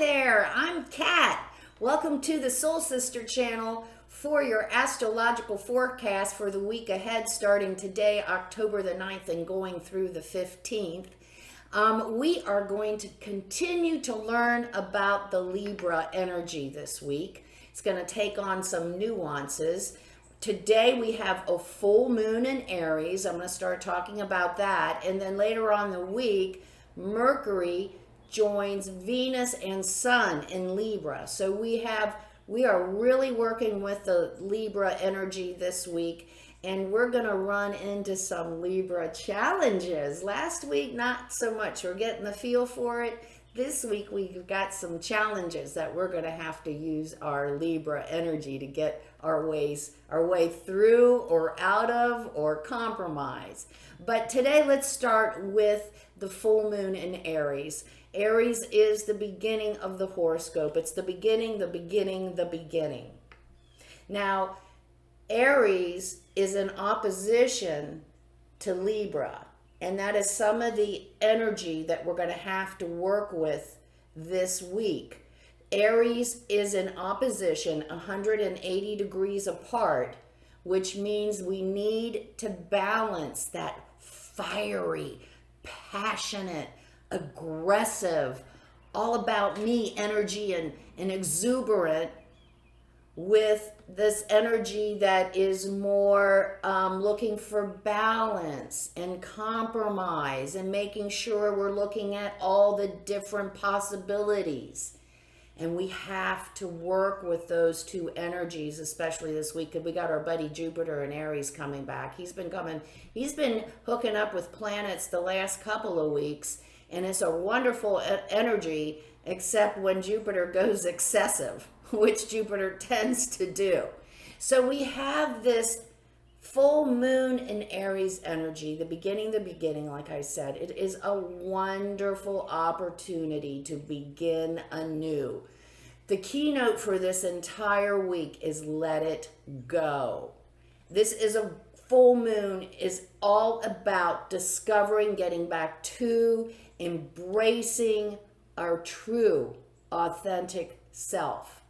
there, I'm Kat. Welcome to the Soul Sister channel for your astrological forecast for the week ahead, starting today, October the 9th, and going through the 15th. We are going to continue to learn about the Libra energy this week. It's going to take on some nuances. Today we have a full moon in Aries. I'm going to start talking about that. And then later on in the week, Mercury joins Venus and Sun in Libra. So we are really working with the Libra energy this week, and we're going to run into some Libra challenges. Last week, not so much. We're getting the feel for it. This week, we've got some challenges that we're going to have to use our Libra energy to get our way through or out of or compromise. But today, let's start with the full moon in Aries. Aries is the beginning of the horoscope. It's the beginning, the beginning, the beginning. Now, Aries is in opposition to Libra, and that is some of the energy that we're going to have to work with this week. Aries is in opposition 180 degrees apart, which means we need to balance that fiery, passionate, aggressive, all about me energy and exuberant with this energy that is more looking for balance and compromise and making sure we're looking at all the different possibilities. And we have to work with those two energies, especially this week, because we got our buddy Jupiter in Aries coming back. He's been hooking up with planets the last couple of weeks, and it's a wonderful energy, except when Jupiter goes excessive, which Jupiter tends to do. So we have this full moon in Aries energy, the beginning, like I said. It is a wonderful opportunity to begin anew. The keynote for this entire week is let it go. This is a full moon is all about discovering, getting back to, embracing our true, authentic self.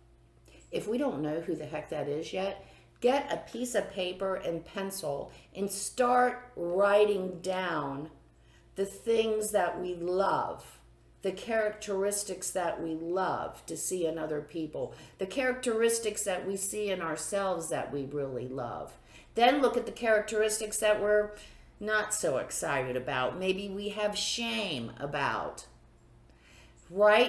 If we don't know who the heck that is yet, get a piece of paper and pencil and start writing down the things that we love, the characteristics that we love to see in other people, the characteristics that we see in ourselves that we really love. Then look at the characteristics that we're not so excited about. Maybe we have shame about.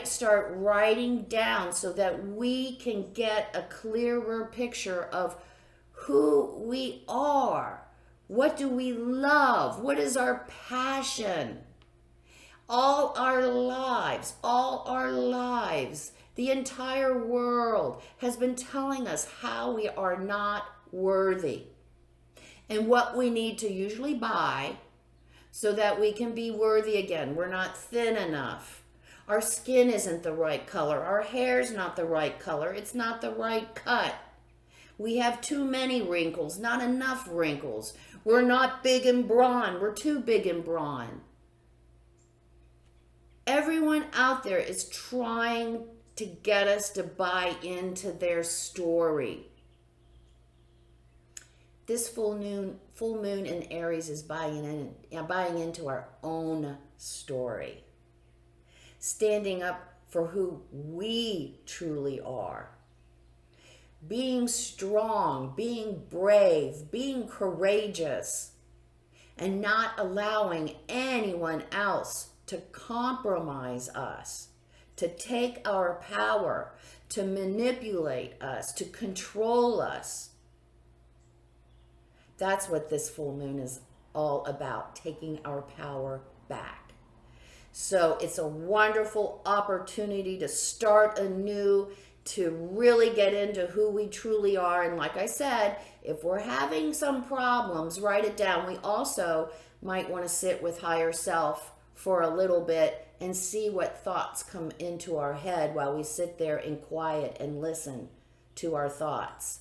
Start writing down so that we can get a clearer picture of who we are. What do we love? What is our passion? All our lives, the entire world has been telling us how we are not worthy and what we need to usually buy so that we can be worthy again. We're not thin enough. Our skin isn't the right color. Our hair's not the right color. It's not the right cut. We have too many wrinkles, not enough wrinkles. We're not big and brawn. We're too big and brawn. Everyone out there is trying to get us to buy into their story. This full moon in Aries is buying into our own story. Standing up for who we truly are. Being strong, being brave, being courageous, and not allowing anyone else to compromise us, to take our power, to manipulate us, to control us. That's what this full moon is all about, taking our power back. So it's a wonderful opportunity to start anew, to really get into who we truly are. And like I said, if we're having some problems, write it down. We also might want to sit with higher self for a little bit and see what thoughts come into our head while we sit there in quiet and listen to our thoughts.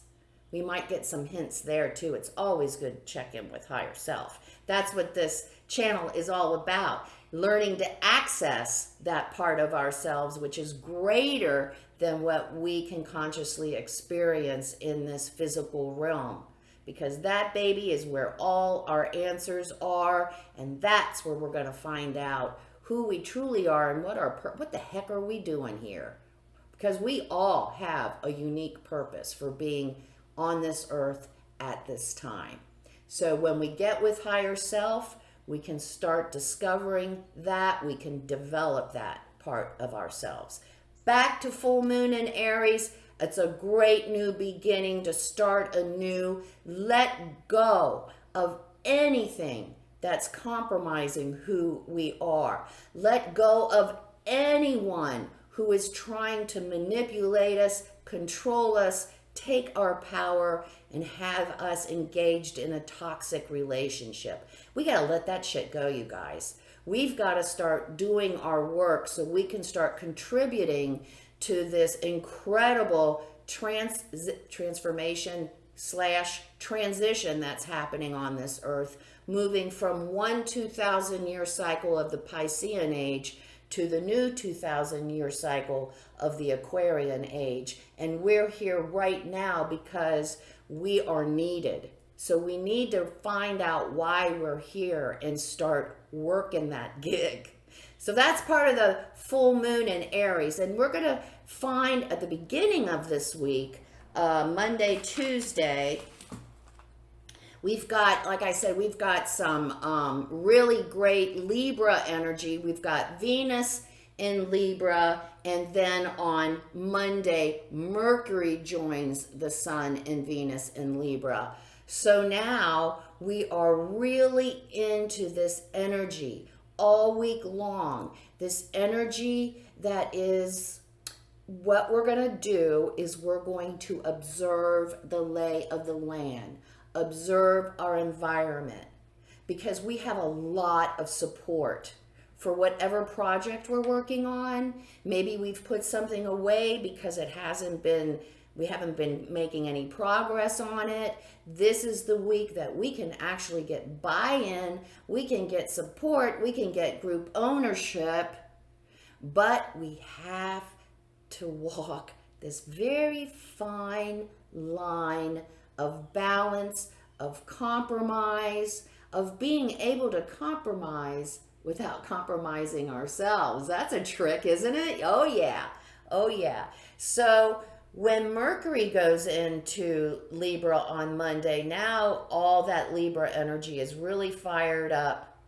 We might get some hints there too. It's always good to check in with higher self. That's what this channel is all about. learning to access that part of ourselves, which is greater than what we can consciously experience in this physical realm. Because that, baby, is where all our answers are, and that's where we're going to find out who we truly are and what the heck are we doing here. Because we all have a unique purpose for being on this earth at this time. So when we get with higher self, we can start discovering that, we can develop that part of ourselves. Back to full moon in Aries. It's a great new beginning to start anew. Let go of anything that's compromising who we are. Let go of anyone who is trying to manipulate us, control us, take our power, and have us engaged in a toxic relationship. We got to let that shit go, you guys. We've got to start doing our work so we can start contributing to this incredible transformation / transition that's happening on this earth, moving from one 2,000-year cycle of the Piscean age to the new 2,000-year cycle of the Aquarian age. And we're here right now because we are needed. So we need to find out why we're here and start working that gig. So that's part of the full moon in Aries. And we're going to find at the beginning of this week, Monday, Tuesday, we've got, like I said, we've got some really great Libra energy. We've got Venus in Libra, and then on Monday, Mercury joins the Sun and Venus in Libra. So now we are really into this energy all week long. This energy that is, what we're going to do is we're going to observe the lay of the land, observe our environment, because we have a lot of support for whatever project we're working on. Maybe we've put something away because we haven't been making any progress on it. This is the week that we can actually get buy-in, we can get support, we can get group ownership, but we have to walk this very fine line of balance, of compromise, of being able to compromise without compromising ourselves. That's a trick, isn't it? Oh yeah. Oh yeah. So when Mercury goes into Libra on Monday, now all that Libra energy is really fired up,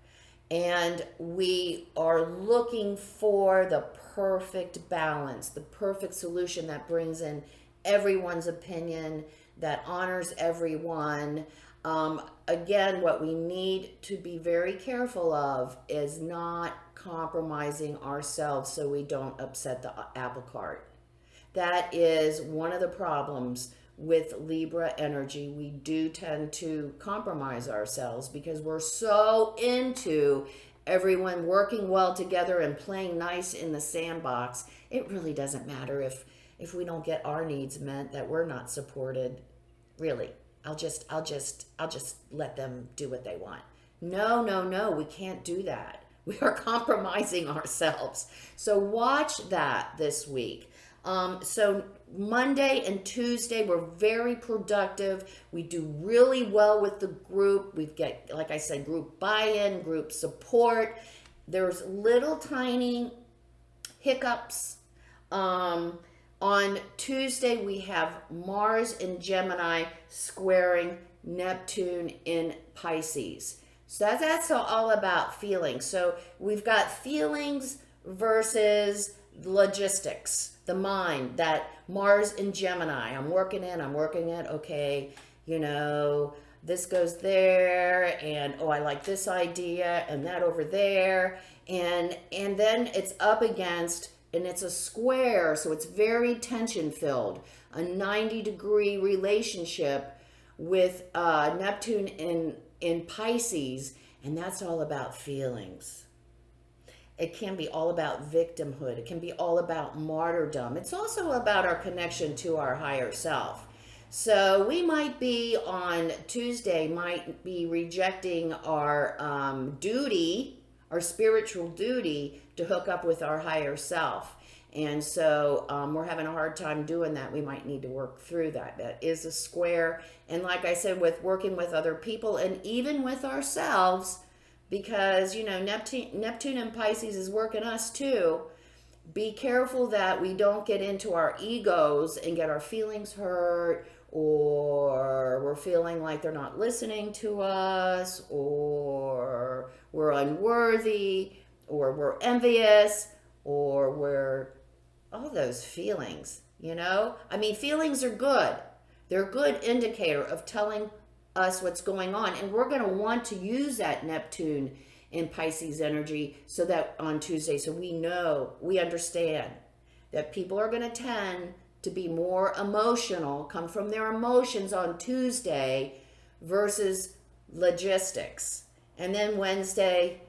and we are looking for the perfect balance, the perfect solution that brings in everyone's opinion, that honors everyone. Again, what we need to be very careful of is not compromising ourselves so we don't upset the apple cart. That is one of the problems with Libra energy. We do tend to compromise ourselves because we're so into everyone working well together and playing nice in the sandbox. It really doesn't matter if we don't get our needs met, that we're not supported. Really, I'll just let them do what they want. No, we can't do that. We are compromising ourselves. So watch that this week. So Monday and Tuesday were very productive. We do really well with the group. We've got, like I said, group buy-in, group support. There's little tiny hiccups. On Tuesday, we have Mars in Gemini squaring Neptune in Pisces. So that's all about feelings. So we've got feelings versus logistics, the mind, that Mars in Gemini. I'm working it, okay, this goes there, and I like this idea, and that over there, and then it's up against, and it's a square, so it's very tension filled, a 90-degree relationship with Neptune in Pisces, and that's all about feelings. It can be all about victimhood. It can be all about martyrdom. It's also about our connection to our higher self. So we might be on Tuesday, might be rejecting our duty, our spiritual duty to hook up with our higher self. And so we're having a hard time doing that. We might need to work through that. That is a square. And like I said, with working with other people and even with ourselves, because, you know, Neptune and Pisces is working us too. Be careful that we don't get into our egos and get our feelings hurt, or we're feeling like they're not listening to us, or we're unworthy, or we're envious, or we're all those feelings, you know? I mean, feelings are good. They're a good indicator of telling us what's going on. And we're going to want to use that Neptune in Pisces energy so that on Tuesday, so we know, we understand that people are going to tend to be more emotional, come from their emotions on Tuesday versus logistics. And then Wednesday,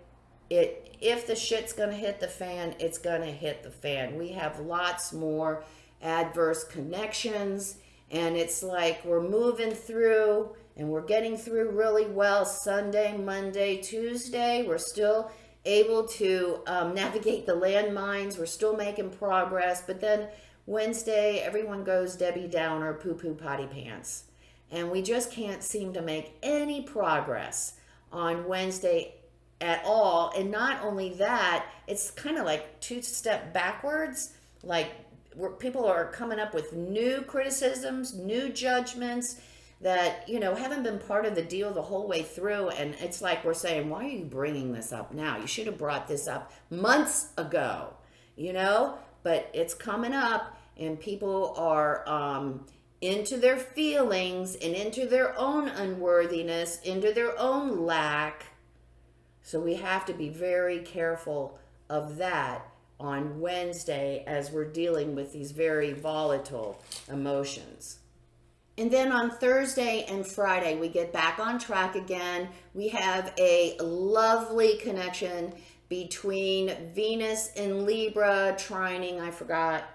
if the shit's going to hit the fan, it's going to hit the fan. We have lots more adverse connections, and it's like we're moving through and we're getting through really well. Sunday, Monday, Tuesday, we're still able to navigate the landmines. We're still making progress. But then Wednesday, everyone goes Debbie Downer, poo-poo potty pants. And we just can't seem to make any progress on Wednesday at all. And not only that, it's kind of like two step backwards. Like people are coming up with new criticisms, new judgments that, you know, haven't been part of the deal the whole way through. And it's like we're saying, why are you bringing this up now? You should have brought this up months ago, you know? But it's coming up, and people are into their feelings and into their own unworthiness, into their own lack. So we have to be very careful of that on Wednesday as we're dealing with these very volatile emotions. And then on Thursday and Friday, we get back on track again. We have a lovely connection between Venus in Libra, trining, I forgot,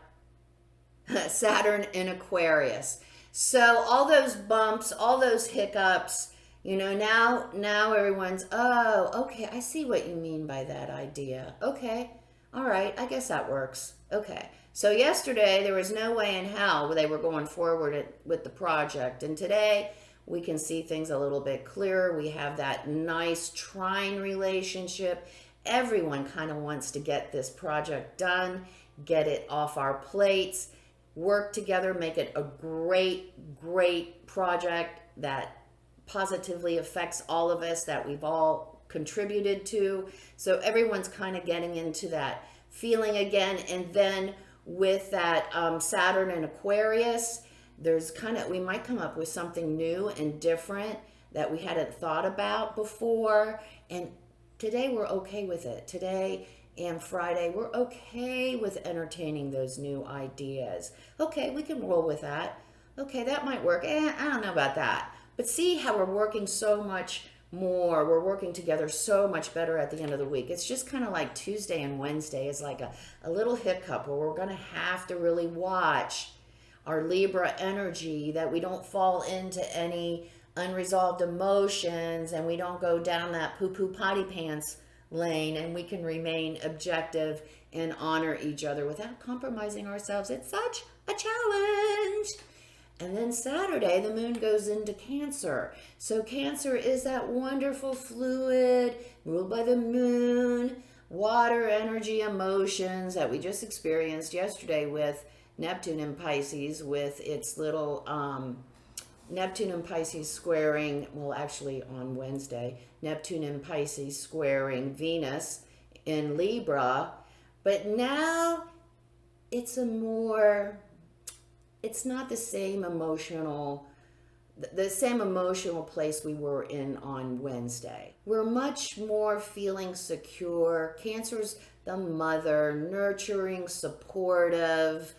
Saturn in Aquarius. So all those bumps, all those hiccups, you know, now everyone's, oh, okay, I see what you mean by that idea. Okay, all right, I guess that works. Okay. So yesterday, there was no way in hell they were going forward with the project. And today, we can see things a little bit clearer. We have that nice trine relationship. Everyone kind of wants to get this project done, get it off our plates, work together, make it a great, great project that positively affects all of us, that we've all contributed to. So everyone's kind of getting into that feeling again. And then with that Saturn and Aquarius, there's we might come up with something new and different that we hadn't thought about before. And today we're okay with it. Today and Friday, we're okay with entertaining those new ideas. Okay, we can roll with that. Okay, that might work. I don't know about that. But see how we're working so much more. We're working together so much better at the end of the week. It's just kind of like Tuesday and Wednesday is like a little hiccup where we're going to have to really watch our Libra energy, that we don't fall into any unresolved emotions and we don't go down that poo-poo potty pants lane, and we can remain objective and honor each other without compromising ourselves. It's such a challenge. And then Saturday, the moon goes into Cancer. So Cancer is that wonderful fluid, ruled by the moon, water, energy, emotions that we just experienced yesterday with Neptune and Pisces, with its little Neptune and Pisces squaring, well, actually on Wednesday, Neptune and Pisces squaring Venus in Libra. But now it's not the same emotional place we were in on Wednesday. We're much more feeling secure. Cancer's the mother, nurturing, supportive.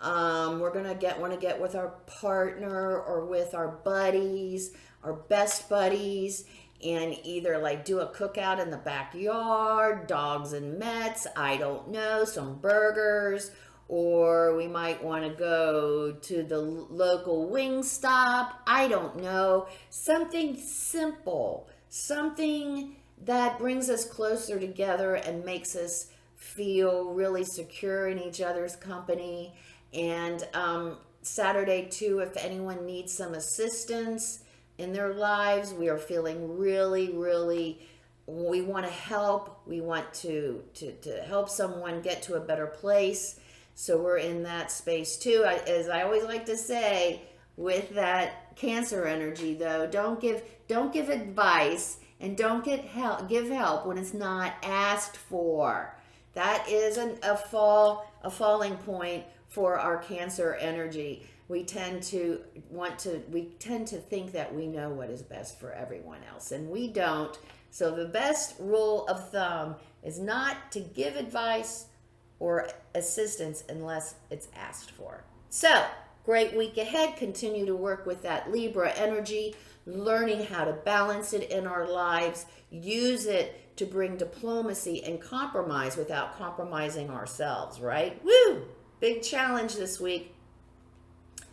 We're gonna want to get with our partner or with our buddies, our best buddies, and either like do a cookout in the backyard, dogs and Mets, I don't know, some burgers. Or we might want to go to the local wing stop. I don't know. Something simple. Something that brings us closer together and makes us feel really secure in each other's company. And Saturday too, if anyone needs some assistance in their lives, we are feeling really, we want to help. We want to help someone get to a better place. So we're in that space too. As I always like to say, with that Cancer energy though, don't give advice and don't give help when it's not asked for. That is a falling point for our Cancer energy. We tend to think that we know what is best for everyone else, and we don't. So the best rule of thumb is not to give advice or assistance unless it's asked for. So, great week ahead. Continue to work with that Libra energy, learning how to balance it in our lives, use it to bring diplomacy and compromise without compromising ourselves, right? Woo! Big challenge this week.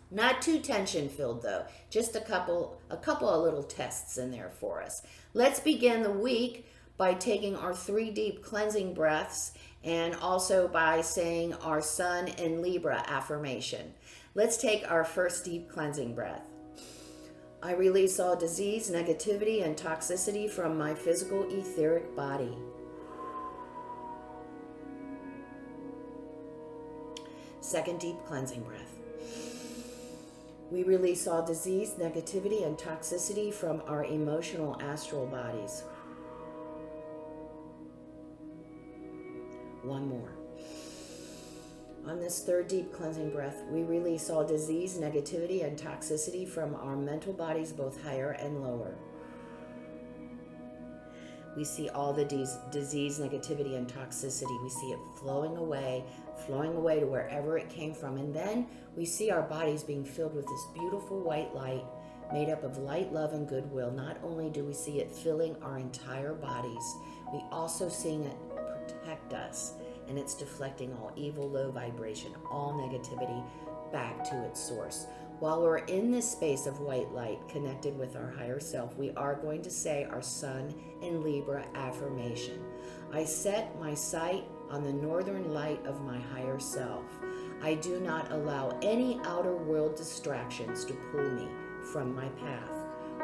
Not too tension filled though. Just a couple of little tests in there for us. Let's begin the week by taking our 3 deep cleansing breaths and also by saying our Sun in Libra affirmation. Let's take our first deep cleansing breath. I release all disease, negativity, and toxicity from my physical etheric body. Second deep cleansing breath. We release all disease, negativity, and toxicity from our emotional astral bodies. One more. On this third deep cleansing breath, we release all disease, negativity, and toxicity from our mental bodies, both higher and lower. We see all the disease, negativity, and toxicity. We see it flowing away to wherever it came from. And then we see our bodies being filled with this beautiful white light made up of light, love, and goodwill. Not only do we see it filling our entire bodies, we also seeing it protect us. And it's deflecting all evil, low vibration, all negativity back to its source. While we're in this space of white light connected with our higher self, we are going to say our Sun in Libra affirmation. I set my sight on the northern light of my higher self. I do not allow any outer world distractions to pull me from my path.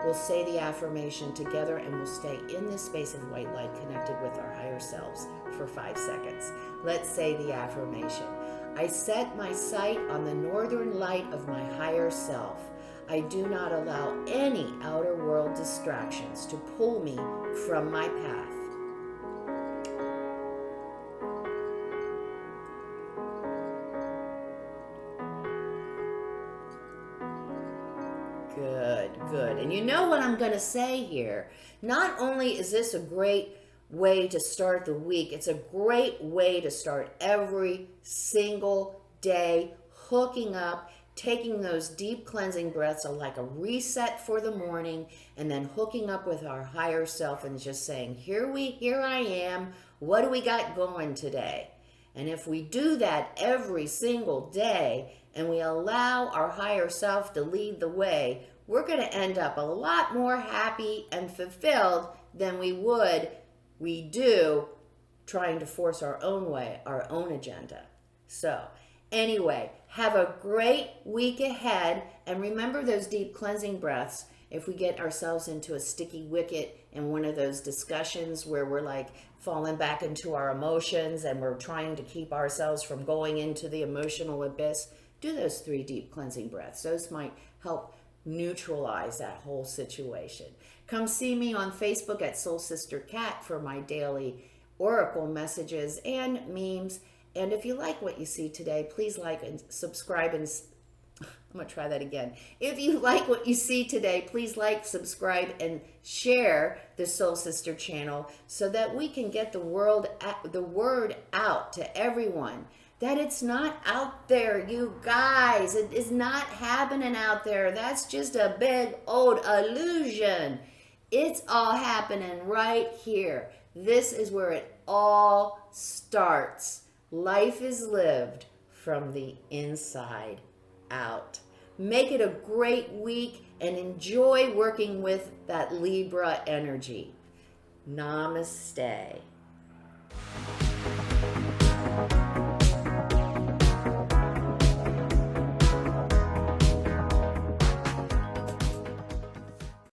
We'll say the affirmation together and we'll stay in this space of white light connected with our higher selves for 5 seconds. Let's say the affirmation. I set my sight on the northern light of my higher self. I do not allow any outer world distractions to pull me from my path. Good. And you know what I'm going to say here. Not only is this a great way to start the week, it's a great way to start every single day, hooking up, taking those deep cleansing breaths are like a reset for the morning, and then hooking up with our higher self and just saying, here I am, what do we got going today? And if we do that every single day and we allow our higher self to lead the way, we're going to end up a lot more happy and fulfilled than we do trying to force our own way, our own agenda. So anyway, have a great week ahead. And remember those deep cleansing breaths. If we get ourselves into a sticky wicket in one of those discussions where we're like falling back into our emotions and we're trying to keep ourselves from going into the emotional abyss, do those 3 deep cleansing breaths. Those might help neutralize that whole situation. Come see me on Facebook at Soul Sister Cat for my daily oracle messages and memes. And if you like what you see today, please like and subscribe and I'm going to try that again. If you like what you see today, please like, subscribe, and share the Soul Sister channel so that we can get the word out to everyone. That it's not out there, you guys. It is not happening out there. That's just a big old illusion. It's all happening right here. This is where it all starts. Life is lived from the inside out. Make it a great week and enjoy working with that Libra energy. Namaste.